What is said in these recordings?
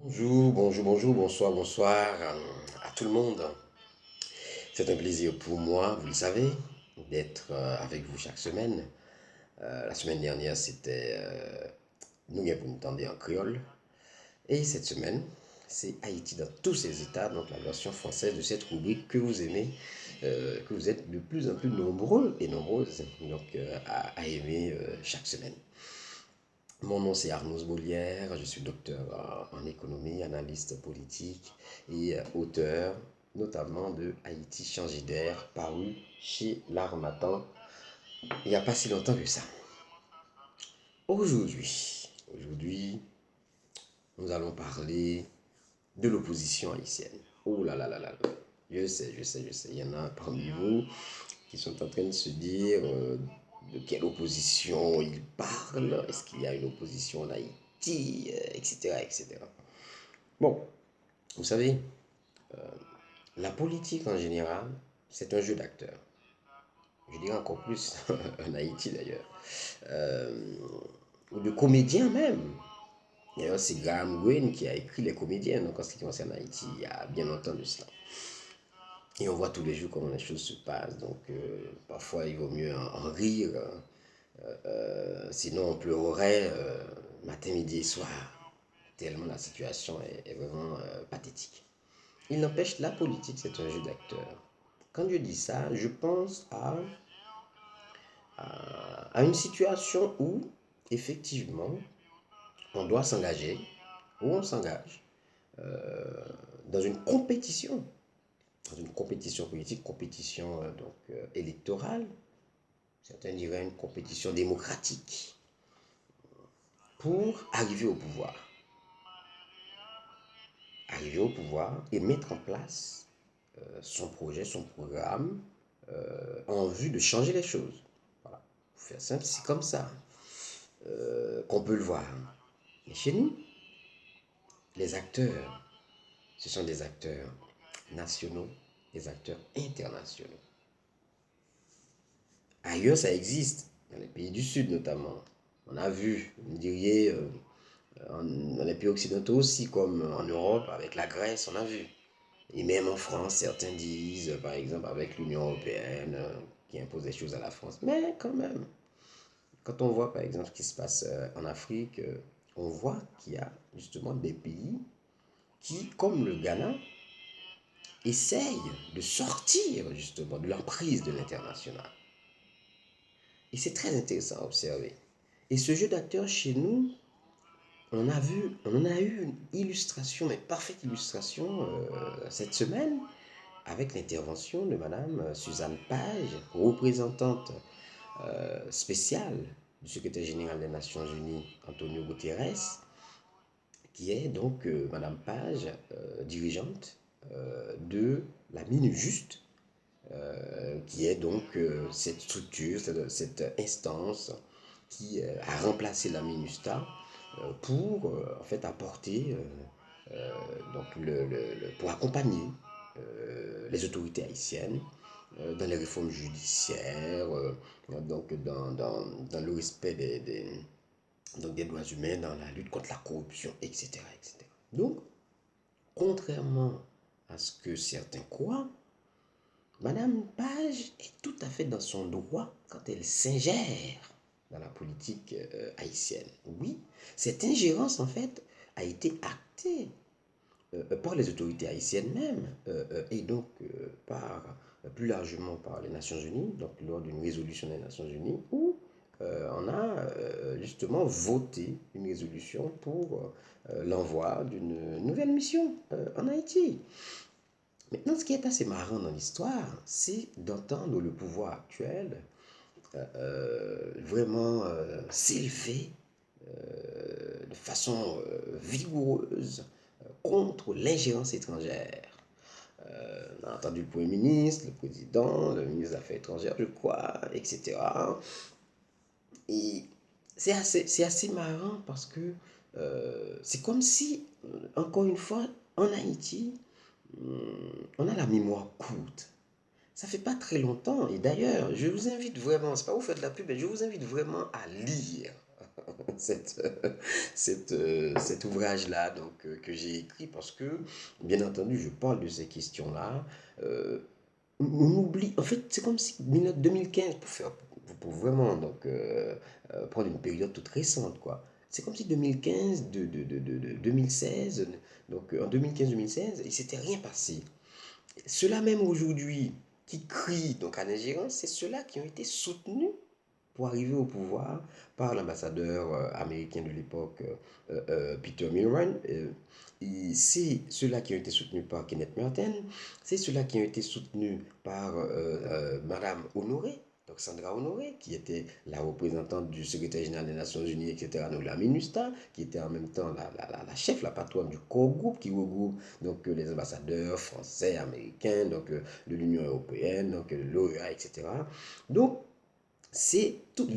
Bonjour, bonjour, bonjour, bonsoir, bonsoir à tout le monde. C'est un plaisir pour moi, vous le savez, d'être avec vous chaque semaine. La semaine dernière, c'était Nous pour nous tendre en créole. Et cette semaine, c'est Haïti dans tous ses états, donc la version française de cette rubrique que vous aimez, que vous êtes de plus en plus nombreux et nombreuses à aimer chaque semaine. Mon nom c'est Arnaud Bolière, je suis docteur en économie, analyste politique et auteur notamment de Haïti changer d'air, paru chez l'Harmattan il n'y a pas si longtemps que ça. Aujourd'hui, nous allons parler de l'opposition haïtienne. Oh là là là là là. Je sais. Il y en a parmi vous qui sont en train de se dire de quelle opposition il parle, est-ce qu'il y a une opposition en Haïti, etc., etc. Bon, vous savez, la politique en général, c'est un jeu d'acteurs. Je dirais encore plus en Haïti d'ailleurs. Ou de comédiens même. D'ailleurs, c'est Graham Greene qui a écrit Les Comédiens, donc en ce qui concerne Haïti, il y a bien longtemps de cela. Et on voit tous les jours comment les choses se passent, donc parfois il vaut mieux en rire, sinon on pleurerait matin, midi et soir, tellement la situation est vraiment pathétique. Il n'empêche, la politique, c'est un jeu d'acteurs. Quand je dis ça, je pense à une situation où, effectivement, on doit s'engager, ou on s'engage, dans une compétition politique, compétition électorale, certains diraient une compétition démocratique, pour arriver au pouvoir et mettre en place son projet, son programme, en vue de changer les choses. Voilà. Pour faire simple, c'est comme ça qu'on peut le voir. Mais chez nous, les acteurs, ce sont des acteurs nationaux, des acteurs internationaux. Ailleurs, ça existe, dans les pays du Sud notamment. On a vu, vous me diriez, dans les pays occidentaux aussi, comme en Europe, avec la Grèce, on a vu. Et même en France, certains disent, par exemple, avec l'Union européenne, qui impose des choses à la France. Mais quand même, quand on voit, par exemple, ce qui se passe en Afrique, on voit qu'il y a justement des pays qui, comme le Ghana, essayent de sortir justement de l'emprise de l'international. Et c'est très intéressant à observer. Et ce jeu d'acteurs chez nous, on en a eu une illustration, mais parfaite illustration cette semaine, avec l'intervention de Madame Suzanne Page, représentante spéciale du secrétaire général des Nations Unies, Antonio Guterres, qui est donc Madame Page, dirigeante de la Juste, qui est donc cette structure, cette instance qui a remplacé la MINUSTA pour en fait apporter pour accompagner les autorités haïtiennes dans les réformes judiciaires, dans le respect des droits humains, dans la lutte contre la corruption, etc., etc. Donc, contrairement à ce que certains croient, Madame Page est tout à fait dans son droit quand elle s'ingère dans la politique haïtienne. Oui, cette ingérence, en fait, a été actée par les autorités haïtiennes même, et donc plus largement par les Nations Unies, donc lors d'une résolution des Nations Unies, où on a justement voté une résolution pour l'envoi d'une nouvelle mission en Haïti. Maintenant, ce qui est assez marrant dans l'histoire, c'est d'entendre le pouvoir actuel vraiment s'élever de façon vigoureuse contre l'ingérence étrangère. On a entendu le Premier ministre, le président, le ministre des Affaires étrangères, je crois, etc. Et c'est assez marrant parce que c'est comme si, encore une fois, en Haïti, on a la mémoire courte. Ça fait pas très longtemps. Et d'ailleurs, je vous invite vraiment, c'est pas vous faire de la pub, mais je vous invite vraiment à lire cette, cet ouvrage-là que j'ai écrit parce que, bien entendu, je parle de ces questions-là. Euh, on oublie, en fait, c'est comme si 2015, pour vraiment prendre une période toute récente, quoi. C'est comme si 2015, 2016, en 2015-2016, il s'était rien passé. Ceux-là même aujourd'hui qui crient donc à l'ingérence, c'est ceux-là qui ont été soutenus pour arriver au pouvoir par l'ambassadeur américain de l'époque, Peter Milron. C'est ceux-là qui ont été soutenus par Kenneth Merton, c'est ceux-là qui ont été soutenus par Madame Honoré, donc Sandra Honoré, qui était la représentante du secrétaire général des Nations Unies, etc., donc la MINUSTA, qui était en même temps la chef, la patronne du corps groupe qui regroupe donc les ambassadeurs français, américains, donc de l'Union européenne, donc l'OEA, etc. Donc, c'est tout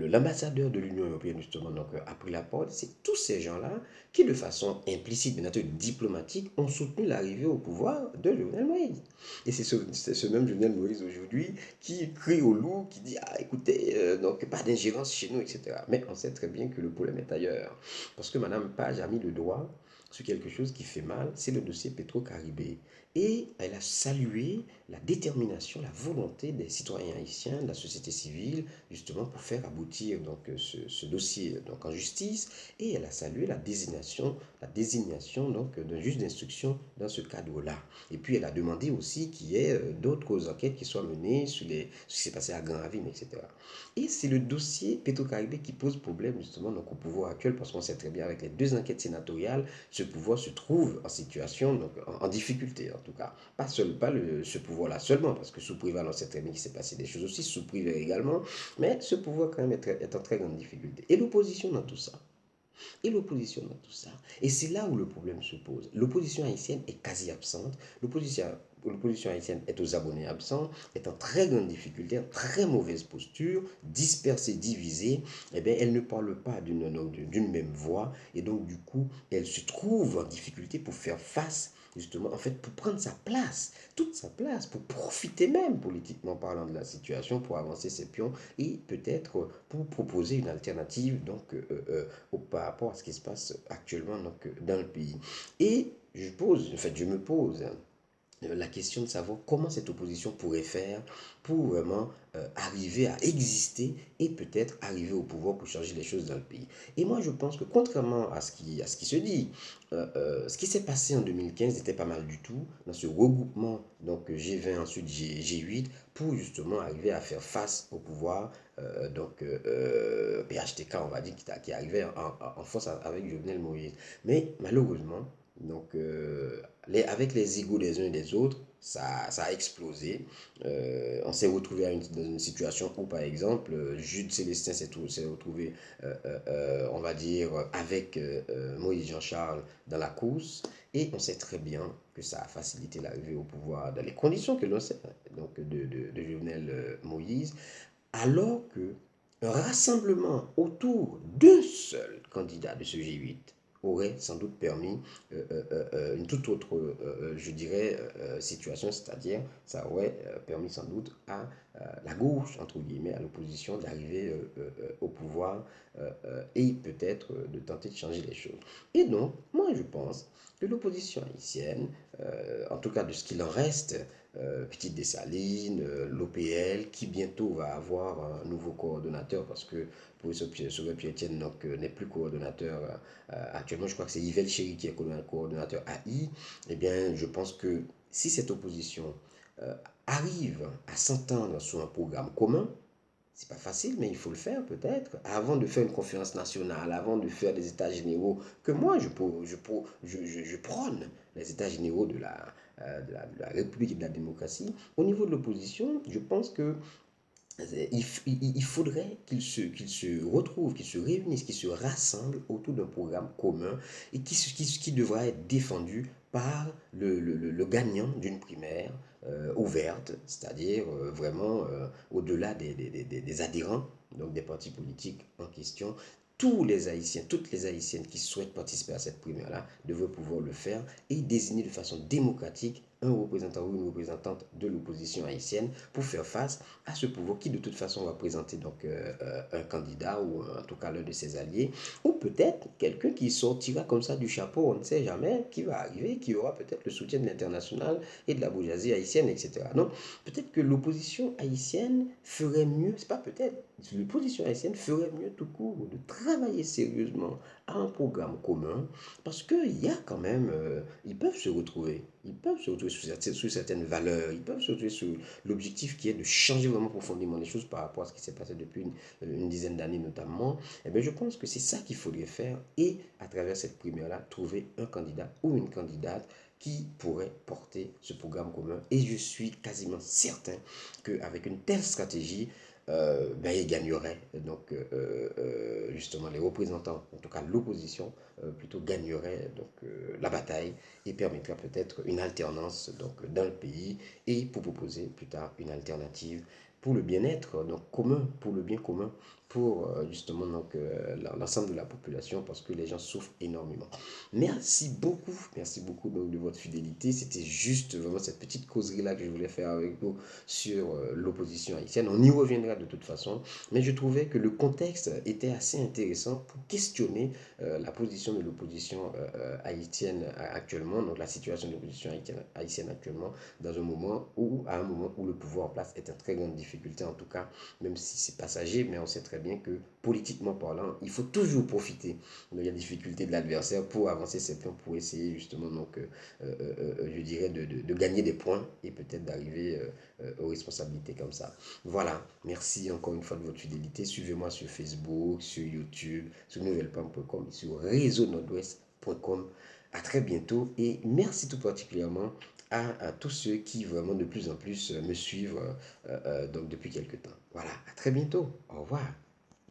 l'ambassadeur de l'Union européenne justement donc a pris la parole. C'est tous ces gens-là qui de façon implicite, de nature diplomatique, ont soutenu l'arrivée au pouvoir de Jovenel Moïse. Et c'est ce même Jovenel Moïse aujourd'hui qui crie au loup, qui dit ah écoutez donc pas d'ingérence chez nous, etc. Mais on sait très bien que le problème est ailleurs, parce que Madame Page a mis le doigt sur quelque chose qui fait mal, c'est le dossier Petro-Caribé. Et elle a salué la détermination, la volonté des citoyens haïtiens, de la société civile, justement pour faire aboutir donc ce dossier donc en justice. Et elle a salué la désignation donc d'un juge d'instruction dans ce cadre-là. Et puis elle a demandé aussi qu'il y ait d'autres enquêtes qui soient menées sur ce qui s'est passé à Grand Ravine, etc. Et c'est le dossier Petro-Caribé qui pose problème justement donc au pouvoir actuel, parce qu'on sait très bien avec les deux enquêtes sénatoriales, ce pouvoir se trouve en situation, donc en difficulté en tout cas. Ce pouvoir-là seulement, parce que sous Préval, on sait très bien qu'il s'est passé des choses aussi, sous Privé également, mais ce pouvoir quand même est en très grande difficulté. Et l'opposition dans tout ça. Et l'opposition dans tout ça. Et c'est là où le problème se pose. L'opposition haïtienne est quasi absente. L'opposition haïtienne est aux abonnés absents, est en très grande difficulté, en très mauvaise posture, dispersée, divisée. Eh bien, elle ne parle pas d'une même voix. Et donc, du coup, elle se trouve en difficulté pour faire face, justement, en fait, pour prendre sa place, toute sa place, pour profiter même, politiquement parlant, de la situation, pour avancer ses pions et peut-être pour proposer une alternative, donc, par rapport à ce qui se passe actuellement donc, dans le pays. Et je me pose la question de savoir comment cette opposition pourrait faire pour vraiment arriver à exister et peut-être arriver au pouvoir pour changer les choses dans le pays. Et moi, je pense que contrairement à ce qui se dit, ce qui s'est passé en 2015 était pas mal du tout dans ce regroupement donc G20 ensuite G8 pour justement arriver à faire face au pouvoir PHTK on va dire qui arrivait en force avec Jovenel Moïse. Mais malheureusement donc, avec les égos des uns et des autres, ça a explosé. On s'est retrouvé dans une situation où, par exemple, Jude Célestin s'est retrouvé, on va dire, avec Moïse Jean-Charles dans la course. Et on sait très bien que ça a facilité l'arrivée au pouvoir dans les conditions que l'on sait, donc de Jovenel Moïse, alors que un rassemblement autour d'un seul candidat de ce G8 aurait sans doute permis une toute autre, je dirais, situation, c'est-à-dire ça aurait permis sans doute à la gauche, entre guillemets, à l'opposition d'arriver au pouvoir et peut-être de tenter de changer les choses. Et donc, moi je pense que l'opposition haïtienne, en tout cas de ce qu'il en reste, Petite Dessalines, l'OPL, qui bientôt va avoir un nouveau coordonnateur parce que professeur Pierre-Etienne n'est plus coordonnateur actuellement. Je crois que c'est Yvel Chéry qui est coordonnateur AI. Eh bien, je pense que si cette opposition arrive à s'entendre sur un programme commun, c'est pas facile, mais il faut le faire peut-être. Avant de faire une conférence nationale, avant de faire des états généraux, que moi je prône les états généraux de la République et de la démocratie. Au niveau de l'opposition, je pense que il faudrait qu'ils se retrouvent, qu'ils se réunissent, qu'ils se rassemblent autour d'un programme commun et qui devra être défendu par le gagnant d'une primaire ouverte, c'est-à-dire vraiment au-delà des adhérents, donc des partis politiques en question. Tous les Haïtiens, toutes les Haïtiennes qui souhaitent participer à cette primaire-là devraient pouvoir le faire et désigner de façon démocratique un représentant ou une représentante de l'opposition haïtienne pour faire face à ce pouvoir qui de toute façon va présenter donc un candidat ou en tout cas l'un de ses alliés, ou peut-être quelqu'un qui sortira comme ça du chapeau, on ne sait jamais, qui va arriver, qui aura peut-être le soutien de l'international et de la bourgeoisie haïtienne, etc. Donc peut-être que l'opposition haïtienne ferait mieux, c'est pas peut-être, l'opposition haïtienne ferait mieux tout court de travailler sérieusement à un programme commun, parce qu'il y a quand même, ils peuvent se retrouver. Ils peuvent se retrouver sur certaines valeurs, ils peuvent se retrouver sur l'objectif qui est de changer vraiment profondément les choses par rapport à ce qui s'est passé depuis une dizaine d'années notamment. Eh bien, je pense que c'est ça qu'il faudrait faire et à travers cette primaire-là, trouver un candidat ou une candidate qui pourrait porter ce programme commun. Et je suis quasiment certain qu'avec une telle stratégie, ben, il gagnerait. Donc, justement, les représentants, en tout cas l'opposition, plutôt gagnerait donc, la bataille et permettrait peut-être une alternance donc, dans le pays et pour proposer plus tard une alternative pour le bien-être donc commun, pour le bien commun, pour justement donc l'ensemble de la population parce que les gens souffrent énormément. Merci beaucoup donc, de votre fidélité. C'était juste vraiment cette petite causerie là que je voulais faire avec vous sur l'opposition haïtienne. On y reviendra de toute façon, mais je trouvais que le contexte était assez intéressant pour questionner la position de l'opposition haïtienne actuellement, donc la situation de l'opposition haïtienne actuellement, à un moment où le pouvoir en place est en très grande difficulté, en tout cas, même si c'est passager, mais on sait très bien que politiquement parlant, il faut toujours profiter de la difficulté de l'adversaire pour avancer ses plans, pour essayer justement, donc, je dirais, de gagner des points et peut-être d'arriver aux responsabilités comme ça. Voilà, merci encore une fois de votre fidélité. Suivez-moi sur Facebook, sur YouTube, sur nouvellepam.com, sur réseau nordouest.com. À très bientôt et merci tout particulièrement à tous ceux qui vraiment de plus en plus me suivent donc depuis quelques temps. Voilà, à très bientôt. Au revoir.